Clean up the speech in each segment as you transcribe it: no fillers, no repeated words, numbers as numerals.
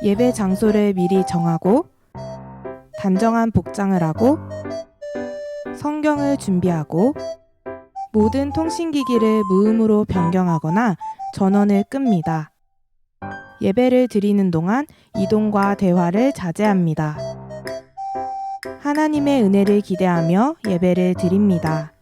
예배 장소를 미리 정하고 단정한 복장을 하고 성경을 준비하고 모든 통신기기를 무음으로 변경하거나 전원을 끕니다. 예배를 드리는 동안 이동과 대화를 자제합니다. 하나님의 은혜를 기대하며 예배를 드립니다.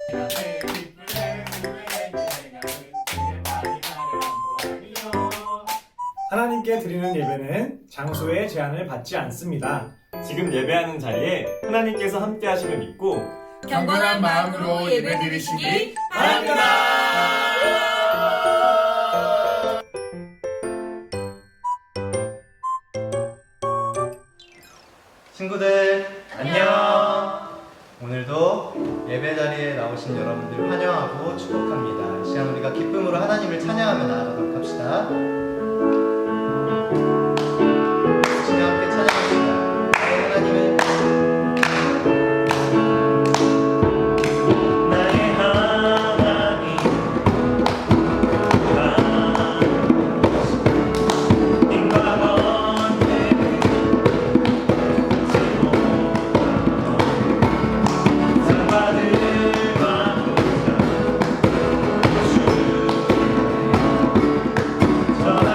하나님께 드리는 예배는 장소의 제한을 받지 않습니다. 지금 예배하는 자리에 하나님께서 함께 하심을 믿고 경건한 마음으로 예배드리시기 바랍니다. 친구들 안녕. 오늘도 예배 자리에 나오신 여러분들 환영하고 축복합니다. 이 시간 우리가 기쁨으로 하나님을 찬양하며 나아가도록 합시다. 같이 함께 찬양합시다. 하나님을 나의 하나님 님과 번뇌를 상받을 왕도자 주의 전하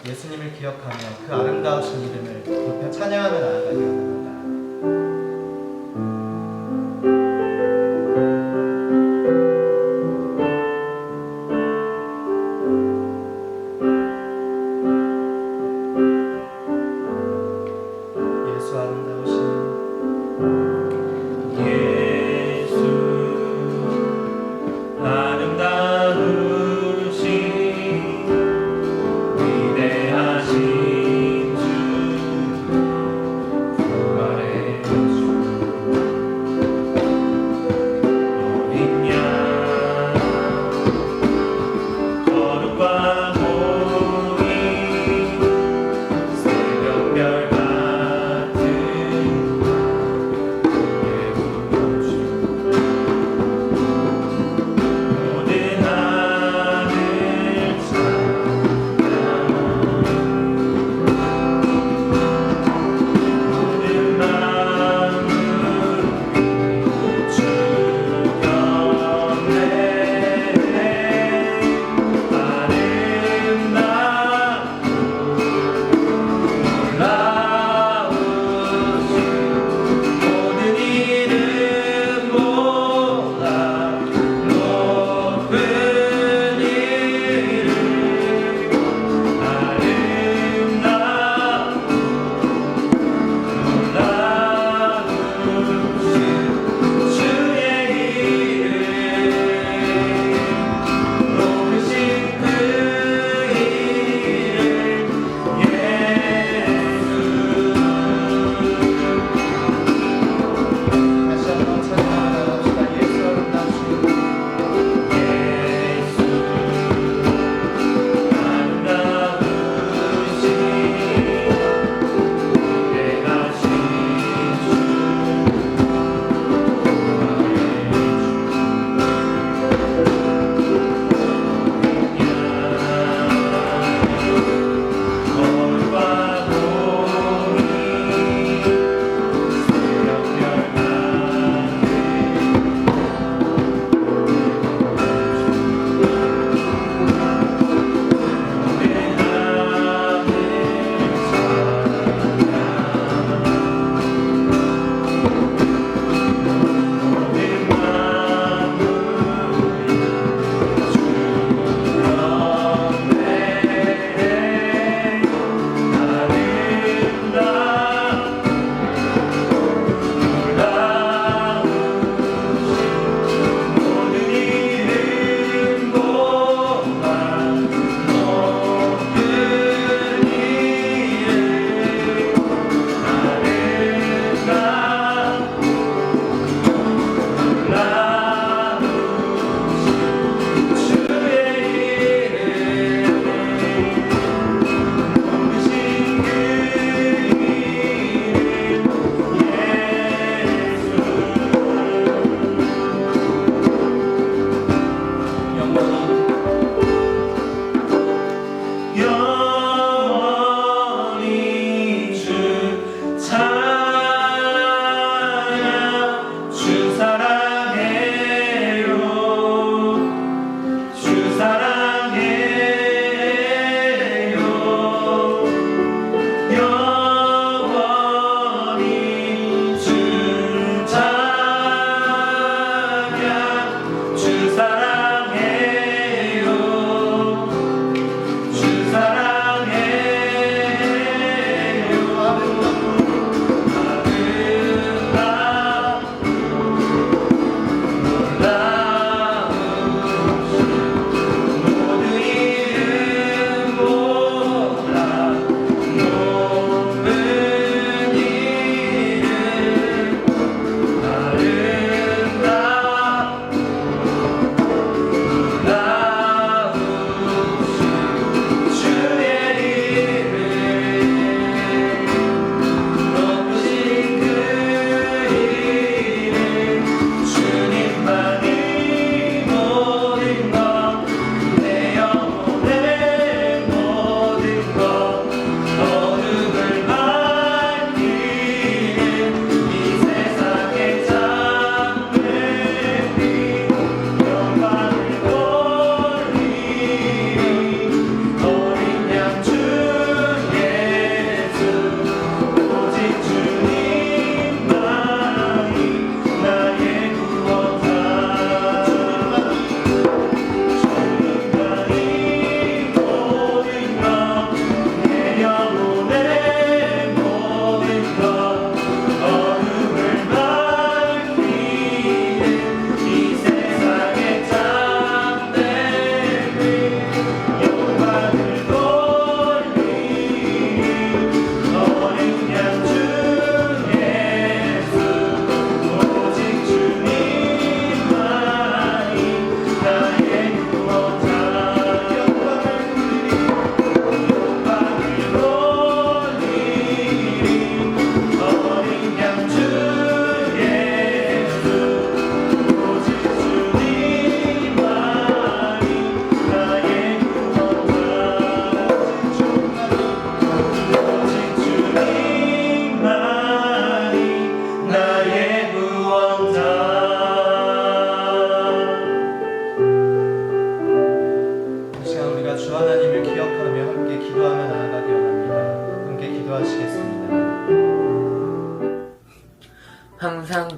예수님을 기억하며 그 아름다우신 이름을 높여 찬양하며 나아가기 원합니다. 예수 아름다우신 예수 아름다우신 위대하신 주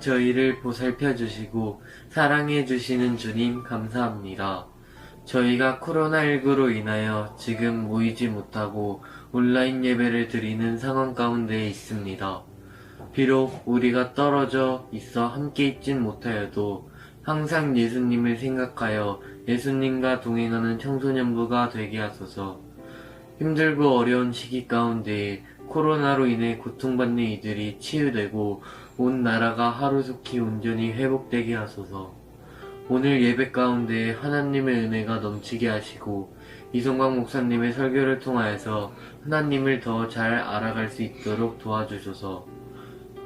저희를 보살펴 주시고 사랑해 주시는 주님 감사합니다. 저희가 코로나19로 인하여 지금 모이지 못하고 온라인 예배를 드리는 상황 가운데 있습니다. 비록 우리가 떨어져 있어 함께 있진 못하여도 항상 예수님을 생각하여 예수님과 동행하는 청소년부가 되게 하소서. 힘들고 어려운 시기 가운데 코로나로 인해 고통받는 이들이 치유되고 온 나라가 하루속히 온전히 회복되게 하소서. 오늘 예배 가운데 하나님의 은혜가 넘치게 하시고 이성광 목사님의 설교를 통하여서 하나님을 더 잘 알아갈 수 있도록 도와주셔서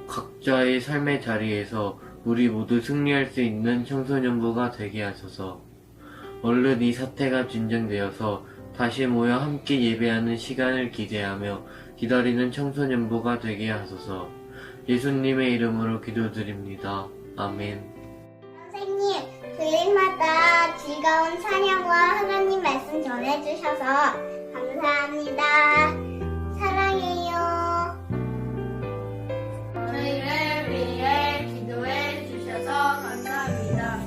각자의 삶의 자리에서 우리 모두 승리할 수 있는 청소년부가 되게 하소서. 얼른 이 사태가 진정되어서 다시 모여 함께 예배하는 시간을 기대하며 기다리는 청소년부가 되게 하소서. 예수님의 이름으로 기도드립니다. 아멘. 선생님, 주일마다 즐거운 찬양과 하나님 말씀 전해주셔서 감사합니다. 사랑해요. 저희를 위해 기도해 주셔서 감사합니다.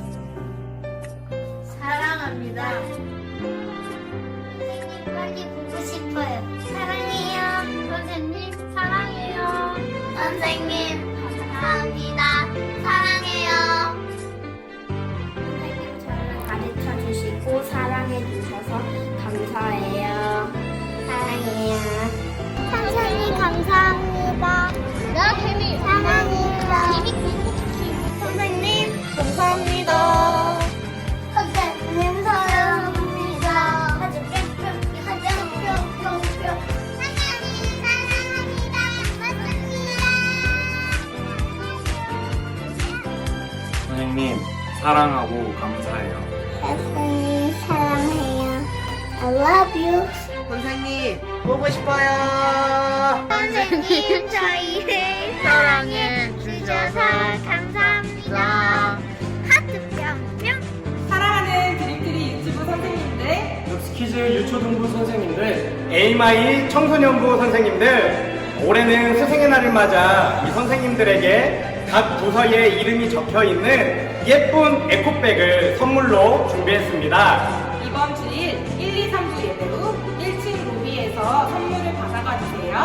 사랑합니다. 선생님, 빨리 보고 싶어요. 사랑해요. 선생님, 사랑해요. 선생님, 감사합니다. 사랑해요. 선생님, 저를 가르쳐 주시고 사랑해 주셔서 감사해요. 사랑해요. 선생님, 감사합니다. 사랑해요. 선생님, 감사합니다. 선생님, 사랑합니다. 하트 뿅뿅, 하트 뿅뿅뿅. 선생님, 사랑합니다. 맞습니다. 선생님, 사랑하고 감사해요. 선생님, 사랑해요. I love you. 선생님 보고 싶어요. 선생님, 저희를 사랑해 주셔서 감사합니다. 하트 뿅뿅. 사랑하는 드림트리 유튜브 선생님들, 럭스키즈 유초등부 선생님들, 에이마이 청소년부 선생님들, 올해는 스승의 날을 맞아 이 선생님들에게 각 부서에 이름이 적혀있는 예쁜 에코백을 선물로 준비했습니다. 이번 주일 1, 2, 3부 예배 후 1층 로비에서 선물을 받아가 주세요.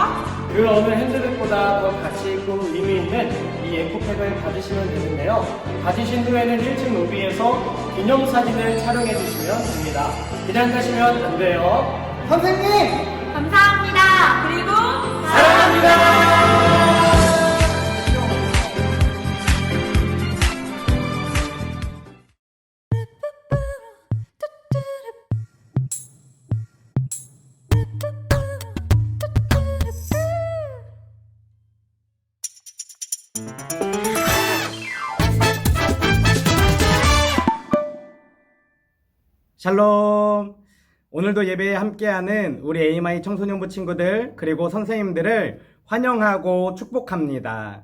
그 어느 핸드백보다 더 가치 있고 의미 있는 이 에코백을 가지시면 되는데요. 가지신 후에는 1층 로비에서 기념사진을 촬영해 주시면 됩니다. 그냥 가시면 안 돼요. 선생님! 감사합니다. 그리고 사랑합니다! 샬롬! 오늘도 예배에 함께하는 우리 AMI 청소년부 친구들 그리고 선생님들을 환영하고 축복합니다.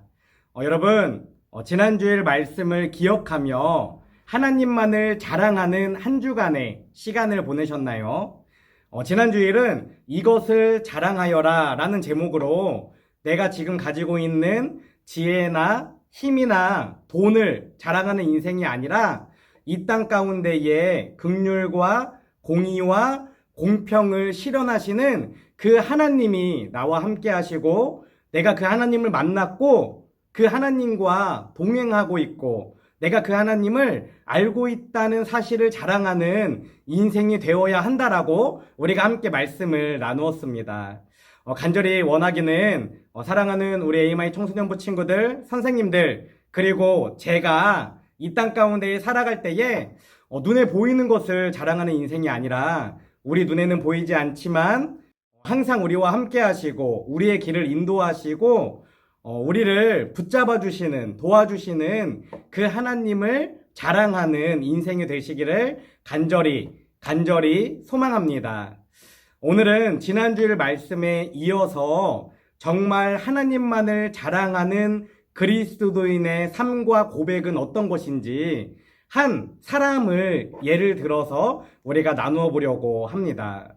여러분, 지난주일 말씀을 기억하며 하나님만을 자랑하는 한 주간의 시간을 보내셨나요? 지난주일은 이것을 자랑하여라 라는 제목으로 내가 지금 가지고 있는 지혜나 힘이나 돈을 자랑하는 인생이 아니라 이 땅 가운데에 긍휼과 공의와 공평을 실현하시는 그 하나님이 나와 함께 하시고 내가 그 하나님을 만났고 그 하나님과 동행하고 있고 내가 그 하나님을 알고 있다는 사실을 자랑하는 인생이 되어야 한다라고 우리가 함께 말씀을 나누었습니다. 간절히 원하기는 사랑하는 우리 AMI 청소년부 친구들, 선생님들 그리고 제가 이 땅 가운데 살아갈 때에 눈에 보이는 것을 자랑하는 인생이 아니라 우리 눈에는 보이지 않지만 항상 우리와 함께 하시고 우리의 길을 인도하시고 우리를 붙잡아 주시는 도와주시는 그 하나님을 자랑하는 인생이 되시기를 간절히 소망합니다. 오늘은 지난주일 말씀에 이어서 정말 하나님만을 자랑하는 그리스도인의 삶과 고백은 어떤 것인지 한 사람을 예를 들어서 우리가 나누어 보려고 합니다.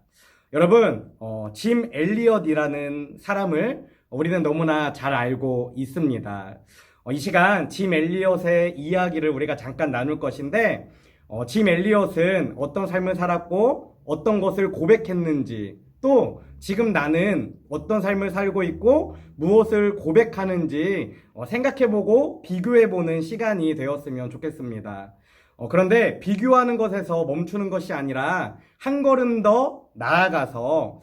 여러분, 짐 엘리엇이라는 사람을 우리는 너무나 잘 알고 있습니다. 이 시간 짐 엘리엇의 이야기를 우리가 잠깐 나눌 것인데 짐 엘리엇은 어떤 삶을 살았고 어떤 것을 고백했는지 또 지금 나는 어떤 삶을 살고 있고 무엇을 고백하는지 생각해보고 비교해보는 시간이 되었으면 좋겠습니다. 그런데 비교하는 것에서 멈추는 것이 아니라 한 걸음 더 나아가서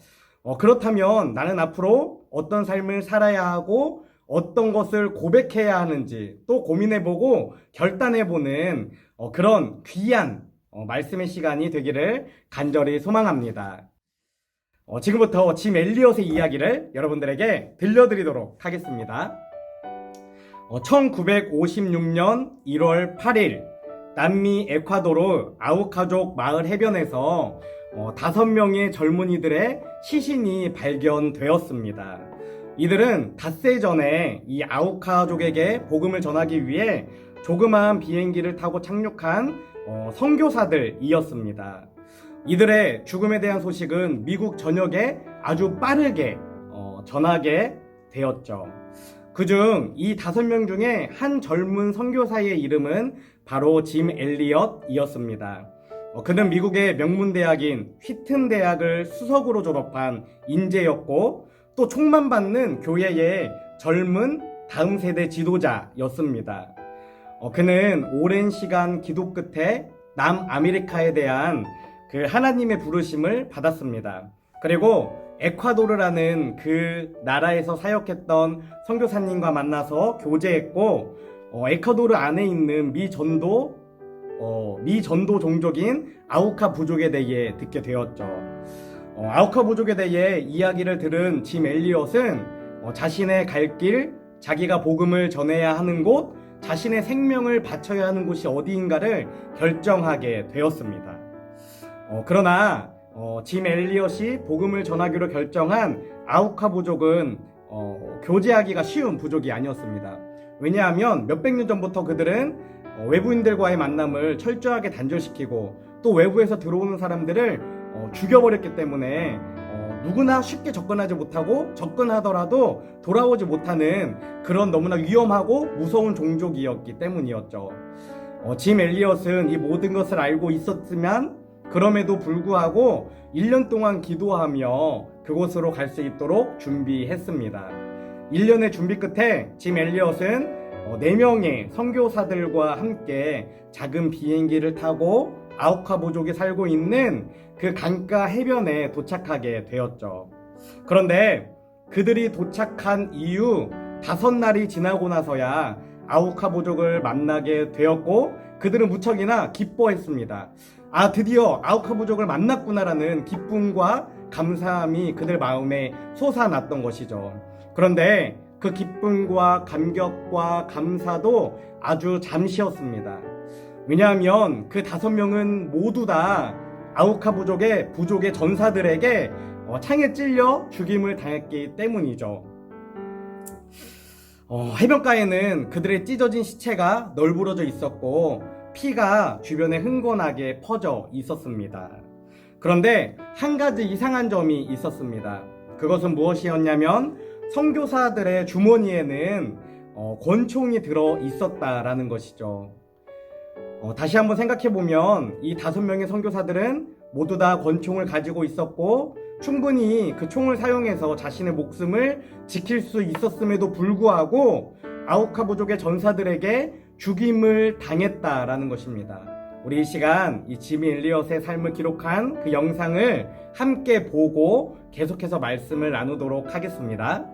그렇다면 나는 앞으로 어떤 삶을 살아야 하고 어떤 것을 고백해야 하는지 또 고민해보고 결단해보는 그런 귀한 말씀의 시간이 되기를 간절히 소망합니다. 지금부터 짐 엘리엇의 이야기를 여러분들에게 들려드리도록 하겠습니다. 1956년 1월 8일 남미 에콰도르 아우카족 마을 해변에서 5명의 젊은이들의 시신이 발견되었습니다. 이들은 닷새 전에 이 아우카족에게 복음을 전하기 위해 조그마한 비행기를 타고 착륙한 선교사들이었습니다. 이들의 죽음에 대한 소식은 미국 전역에 아주 빠르게 전하게 되었죠. 그중 이 5명 중에 한 젊은 선교사의 이름은 바로 짐 엘리엇이었습니다. 그는 미국의 명문대학인 휘튼 대학을 수석으로 졸업한 인재였고 또 총만 받는 교회의 젊은 다음 세대 지도자였습니다. 그는 오랜 시간 기도 끝에 남아메리카에 대한 그 하나님의 부르심을 받았습니다. 그리고 에콰도르라는 그 나라에서 사역했던 선교사님과 만나서 교제했고 에콰도르 안에 있는 미전도 종족인 아우카 부족에 대해 듣게 되었죠. 아우카 부족에 대해 이야기를 들은 짐 엘리엇은 자신의 갈 길, 자기가 복음을 전해야 하는 곳, 자신의 생명을 바쳐야 하는 곳이 어디인가를 결정하게 되었습니다. 그러나 짐 엘리엇이 복음을 전하기로 결정한 아우카 부족은 교제하기가 쉬운 부족이 아니었습니다. 왜냐하면 몇백 년 전부터 그들은 외부인들과의 만남을 철저하게 단절시키고 또 외부에서 들어오는 사람들을 죽여버렸기 때문에 누구나 쉽게 접근하지 못하고 접근하더라도 돌아오지 못하는 그런 너무나 위험하고 무서운 종족이었기 때문이었죠. 짐 엘리엇은 이 모든 것을 알고 있었지만 그럼에도 불구하고 1년 동안 기도하며 그곳으로 갈 수 있도록 준비했습니다. 1년의 준비 끝에 짐 엘리엇은 4명의 선교사들과 함께 작은 비행기를 타고 아우카 부족이 살고 있는 그 강가 해변에 도착하게 되었죠. 그런데 그들이 도착한 이후 5날이 지나고 나서야 아우카 부족을 만나게 되었고 그들은 무척이나 기뻐했습니다. 드디어 아우카 부족을 만났구나라는 기쁨과 감사함이 그들 마음에 솟아났던 것이죠. 그런데 그 기쁨과 감격과 감사도 아주 잠시였습니다. 왜냐하면 그 5명은 모두 다 아우카 부족의 전사들에게 창에 찔려 죽임을 당했기 때문이죠. 해변가에는 그들의 찢어진 시체가 널브러져 있었고 피가 주변에 흥건하게 퍼져 있었습니다. 그런데 한 가지 이상한 점이 있었습니다. 그것은 무엇이었냐면 선교사들의 주머니에는 권총이 들어 있었다라는 것이죠. 다시 한번 생각해보면 이 5명의 선교사들은 모두 다 권총을 가지고 있었고 충분히 그 총을 사용해서 자신의 목숨을 지킬 수 있었음에도 불구하고 아우카 부족의 전사들에게 죽임을 당했다라는 것입니다. 우리 이 시간 이 짐 엘리엇의 삶을 기록한 그 영상을 함께 보고 계속해서 말씀을 나누도록 하겠습니다.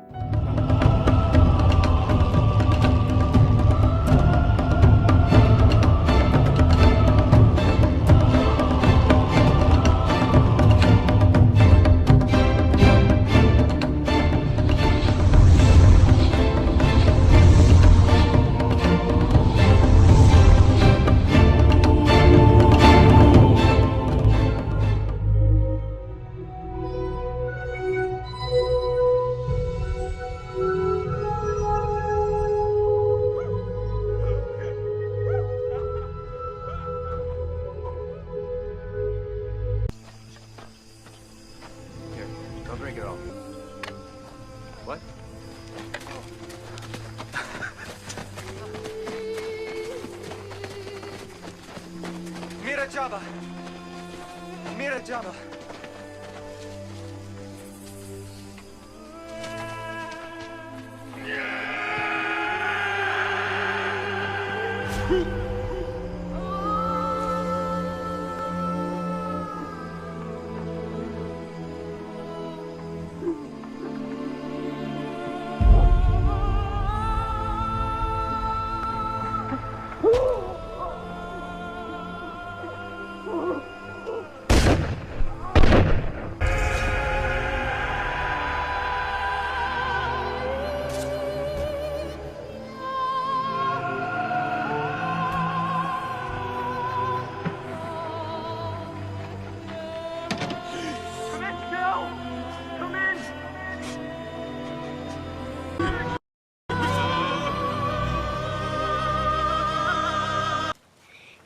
Don't drink it all. What? Java. Mira Java.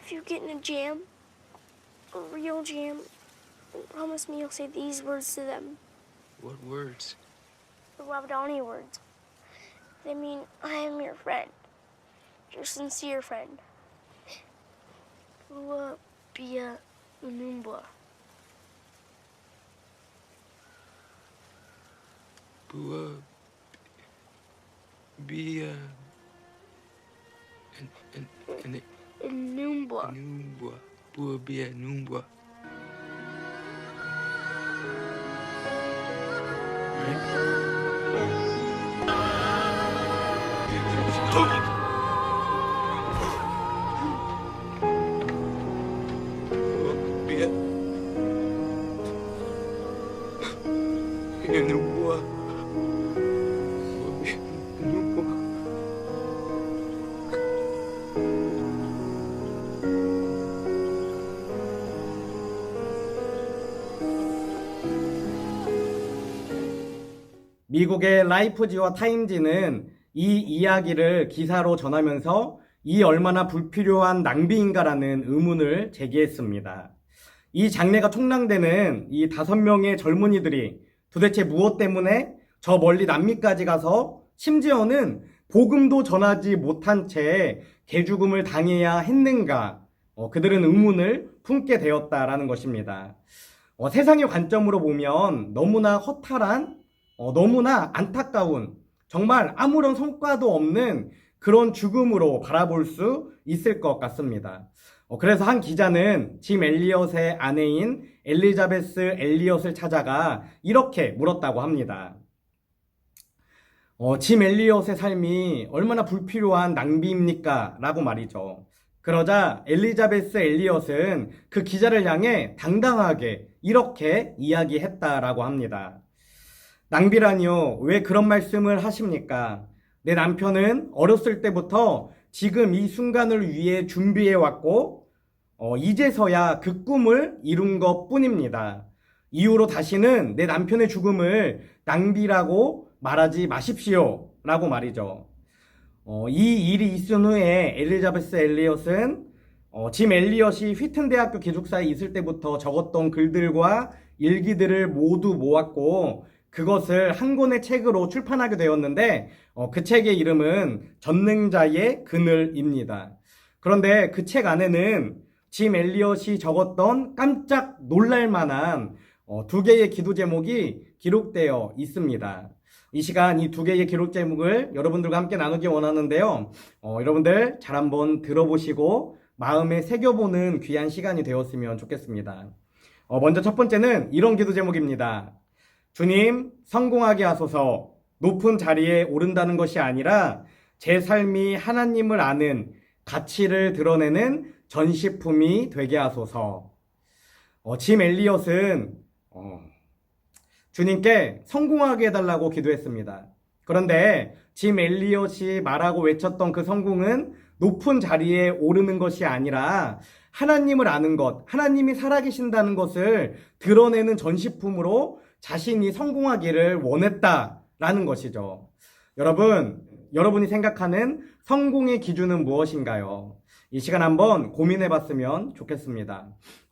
If you get in a jam, a real jam, promise me you'll say these words to them. What words? The Wawadani words. They mean, I am your friend. Your sincere friend. Bua Bia Unumbwa. Bua. Bia. And Unumbwa. Numbwa. Bua Bia Numbwa. Bia. Numbwa. Numbwa. 미국의 라이프지와 타임지는 이 이야기를 기사로 전하면서 이 얼마나 불필요한 낭비인가라는 의문을 제기했습니다. 이 장례가 총랑되는 이 5명의 젊은이들이 도대체 무엇 때문에 저 멀리 남미까지 가서 심지어는 복음도 전하지 못한 채 개죽음을 당해야 했는가, 그들은 의문을 품게 되었다라는 것입니다. 세상의 관점으로 보면 너무나 허탈한, 너무나 안타까운, 정말 아무런 성과도 없는 그런 죽음으로 바라볼 수 있을 것 같습니다. 그래서 한 기자는 짐 엘리엇의 아내인 엘리자베스 엘리엇을 찾아가 이렇게 물었다고 합니다. 짐 엘리엇의 삶이 얼마나 불필요한 낭비입니까? 라고 말이죠. 그러자 엘리자베스 엘리엇은 그 기자를 향해 당당하게 이렇게 이야기했다라고 합니다. 낭비라니요, 왜 그런 말씀을 하십니까? 내 남편은 어렸을 때부터 지금 이 순간을 위해 준비해왔고 이제서야 그 꿈을 이룬 것 뿐입니다. 이후로 다시는 내 남편의 죽음을 낭비라고 말하지 마십시오 라고 말이죠. 이 일이 있은 후에 엘리자베스 엘리엇은 짐 엘리엇이 휘튼 대학교 기숙사에 있을 때부터 적었던 글들과 일기들을 모두 모았고 그것을 한 권의 책으로 출판하게 되었는데 그 책의 이름은 전능자의 그늘입니다. 그런데 그 책 안에는 짐 엘리엇이 적었던 깜짝 놀랄만한 2개의 기도 제목이 기록되어 있습니다. 이 시간 이 2개의 기록 제목을 여러분들과 함께 나누기 원하는데요. 여러분들 잘 한번 들어보시고 마음에 새겨보는 귀한 시간이 되었으면 좋겠습니다. 먼저 첫 번째는 이런 기도 제목입니다. 주님, 성공하게 하소서. 높은 자리에 오른다는 것이 아니라 제 삶이 하나님을 아는 가치를 드러내는 전시품이 되게 하소서. 짐 엘리엇은 주님께 성공하게 해달라고 기도했습니다. 그런데 짐 엘리엇이 말하고 외쳤던 그 성공은 높은 자리에 오르는 것이 아니라 하나님을 아는 것, 하나님이 살아계신다는 것을 드러내는 전시품으로 자신이 성공하기를 원했다라는 것이죠. 여러분이 생각하는 성공의 기준은 무엇인가요? 이 시간 한번 고민해봤으면 좋겠습니다.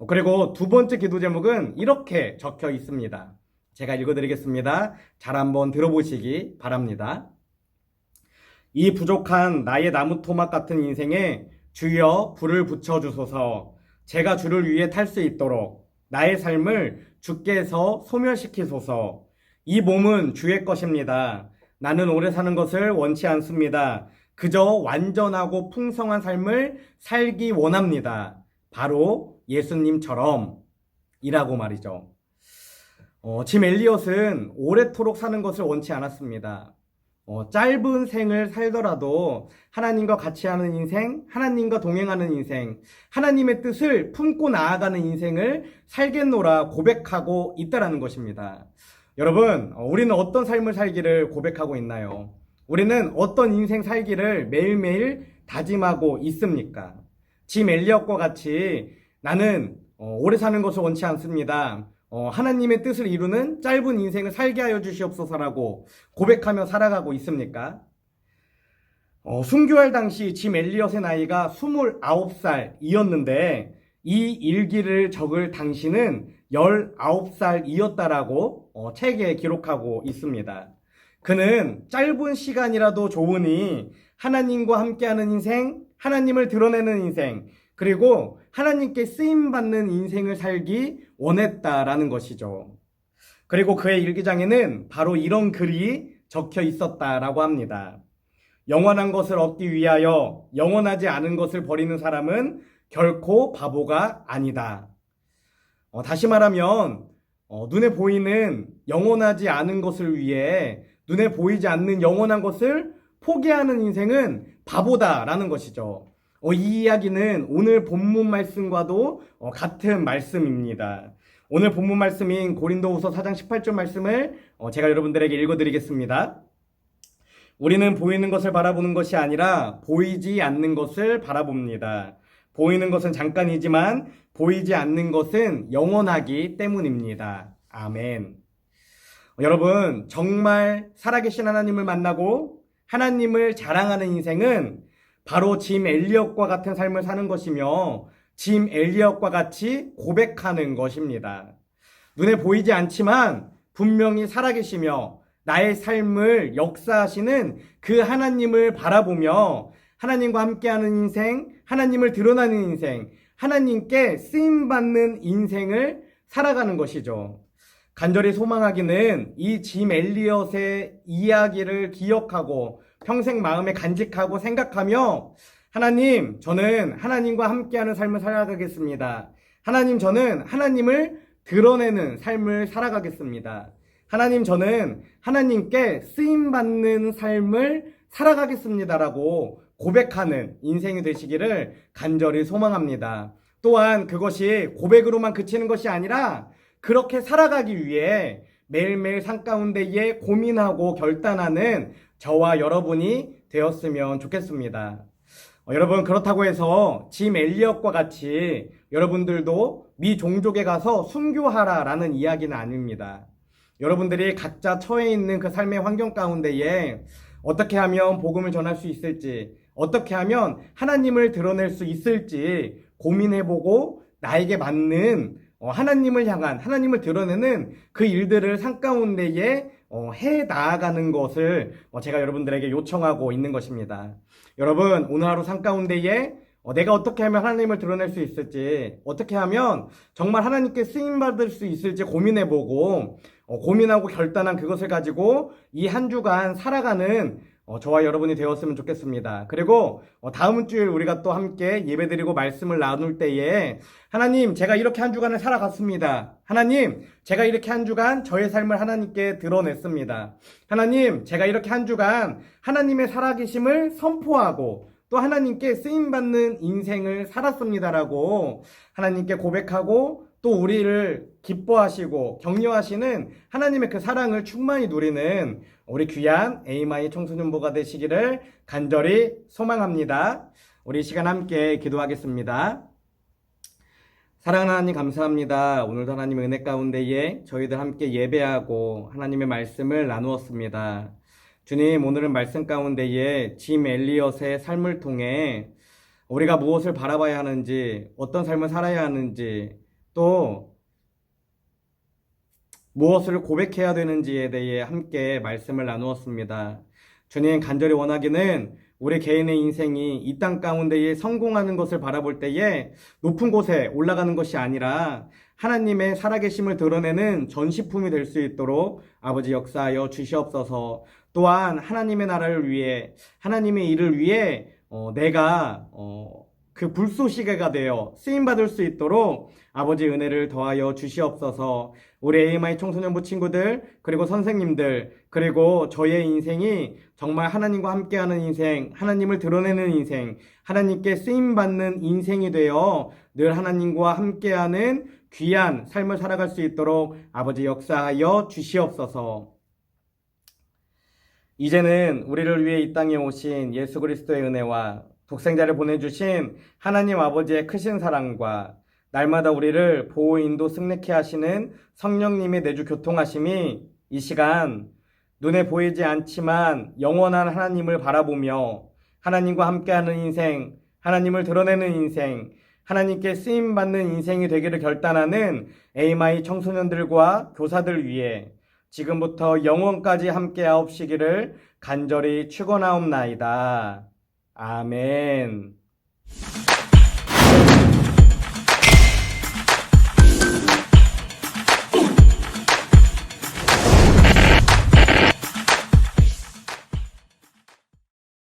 그리고 두 번째 기도 제목은 이렇게 적혀 있습니다. 제가 읽어드리겠습니다. 잘 한번 들어보시기 바랍니다. 이 부족한 나의 나무 토막 같은 인생에 주여 불을 붙여주소서. 제가 주를 위해 탈 수 있도록 나의 삶을 주께서 소멸시키소서. 이 몸은 주의 것입니다. 나는 오래 사는 것을 원치 않습니다. 그저 완전하고 풍성한 삶을 살기 원합니다. 바로 예수님처럼 이라고 말이죠. 짐 엘리엇은 오래도록 사는 것을 원치 않았습니다. 짧은 생을 살더라도 하나님과 같이 하는 인생, 하나님과 동행하는 인생, 하나님의 뜻을 품고 나아가는 인생을 살겠노라 고백하고 있다라는 것입니다. 여러분, 우리는 어떤 삶을 살기를 고백하고 있나요? 우리는 어떤 인생 살기를 매일매일 다짐하고 있습니까? 짐 엘리엇과 같이 나는 오래 사는 것을 원치 않습니다. 하나님의 뜻을 이루는 짧은 인생을 살게 하여 주시옵소서라고 고백하며 살아가고 있습니까? 순교할 당시 짐 엘리엇의 나이가 29살이었는데 이 일기를 적을 당시는 19살이었다라고 책에 기록하고 있습니다. 그는 짧은 시간이라도 좋으니 하나님과 함께하는 인생, 하나님을 드러내는 인생, 그리고 하나님께 쓰임받는 인생을 살기 원했다라는 것이죠. 그리고 그의 일기장에는 바로 이런 글이 적혀 있었다라고 합니다. 영원한 것을 얻기 위하여 영원하지 않은 것을 버리는 사람은 결코 바보가 아니다. 다시 말하면 눈에 보이는 영원하지 않은 것을 위해 눈에 보이지 않는 영원한 것을 포기하는 인생은 바보다라는 것이죠. 이 이야기는 오늘 본문 말씀과도 같은 말씀입니다. 오늘 본문 말씀인 고린도후서 4장 18절 말씀을 제가 여러분들에게 읽어드리겠습니다. 우리는 보이는 것을 바라보는 것이 아니라 보이지 않는 것을 바라봅니다. 보이는 것은 잠깐이지만 보이지 않는 것은 영원하기 때문입니다. 아멘. 여러분, 정말 살아계신 하나님을 만나고 하나님을 자랑하는 인생은 바로 짐 엘리엇과 같은 삶을 사는 것이며 짐 엘리엇과 같이 고백하는 것입니다. 눈에 보이지 않지만 분명히 살아계시며 나의 삶을 역사하시는 그 하나님을 바라보며 하나님과 함께하는 인생, 하나님을 드러나는 인생, 하나님께 쓰임받는 인생을 살아가는 것이죠. 간절히 소망하기는 이 짐 엘리엇의 이야기를 기억하고 평생 마음에 간직하고 생각하며 하나님, 저는 하나님과 함께하는 삶을 살아가겠습니다. 하나님, 저는 하나님을 드러내는 삶을 살아가겠습니다. 하나님, 저는 하나님께 쓰임받는 삶을 살아가겠습니다라고 고백하는 인생이 되시기를 간절히 소망합니다. 또한 그것이 고백으로만 그치는 것이 아니라 그렇게 살아가기 위해 매일매일 삶 가운데에 고민하고 결단하는 저와 여러분이 되었으면 좋겠습니다. 여러분, 그렇다고 해서 짐 엘리엇과 같이 여러분들도 미 종족에 가서 순교하라라는 이야기는 아닙니다. 여러분들이 각자 처해 있는 그 삶의 환경 가운데에 어떻게 하면 복음을 전할 수 있을지, 어떻게 하면 하나님을 드러낼 수 있을지 고민해보고 나에게 맞는 하나님을 향한, 하나님을 드러내는 그 일들을 삶 가운데에 해 나아가는 것을 제가 여러분들에게 요청하고 있는 것입니다. 여러분, 오늘 하루 삶 가운데에 내가 어떻게 하면 하나님을 드러낼 수 있을지, 어떻게 하면 정말 하나님께 쓰임받을 수 있을지 고민해보고 고민하고 결단한 그것을 가지고 이 한 주간 살아가는 저와 여러분이 되었으면 좋겠습니다. 그리고 다음 주에 우리가 또 함께 예배드리고 말씀을 나눌 때에 하나님, 제가 이렇게 한 주간을 살아갔습니다. 하나님, 제가 이렇게 한 주간 저의 삶을 하나님께 드러냈습니다. 하나님, 제가 이렇게 한 주간 하나님의 살아계심을 선포하고 또 하나님께 쓰임받는 인생을 살았습니다라고 하나님께 고백하고 또 우리를 기뻐하시고 격려하시는 하나님의 그 사랑을 충만히 누리는 우리 귀한 에이마이 청소년부가 되시기를 간절히 소망합니다. 우리 이 시간 함께 기도하겠습니다. 사랑하는 하나님, 감사합니다. 오늘도 하나님의 은혜 가운데에 저희들 함께 예배하고 하나님의 말씀을 나누었습니다. 주님, 오늘은 말씀 가운데에 짐 엘리엇의 삶을 통해 우리가 무엇을 바라봐야 하는지, 어떤 삶을 살아야 하는지, 또 무엇을 고백해야 되는지에 대해 함께 말씀을 나누었습니다. 주님, 간절히 원하기는 우리 개인의 인생이 이 땅 가운데에 성공하는 것을 바라볼 때에 높은 곳에 올라가는 것이 아니라 하나님의 살아계심을 드러내는 전시품이 될 수 있도록 아버지 역사하여 주시옵소서. 또한 하나님의 나라를 위해, 하나님의 일을 위해 내가 그 불쏘시개가 되어 쓰임받을 수 있도록 아버지 은혜를 더하여 주시옵소서. 우리 AMI 청소년부 친구들, 그리고 선생님들, 그리고 저의 인생이 정말 하나님과 함께하는 인생, 하나님을 드러내는 인생, 하나님께 쓰임받는 인생이 되어 늘 하나님과 함께하는 귀한 삶을 살아갈 수 있도록 아버지 역사하여 주시옵소서. 이제는 우리를 위해 이 땅에 오신 예수 그리스도의 은혜와 독생자를 보내주신 하나님 아버지의 크신 사랑과 날마다 우리를 보호 인도 승리케 하시는 성령님의 내주 교통하심이 이 시간 눈에 보이지 않지만 영원한 하나님을 바라보며 하나님과 함께하는 인생, 하나님을 드러내는 인생, 하나님께 쓰임받는 인생이 되기를 결단하는 AMI 청소년들과 교사들 위해 지금부터 영원까지 함께하옵시기를 간절히 축원하옵나이다. 아멘.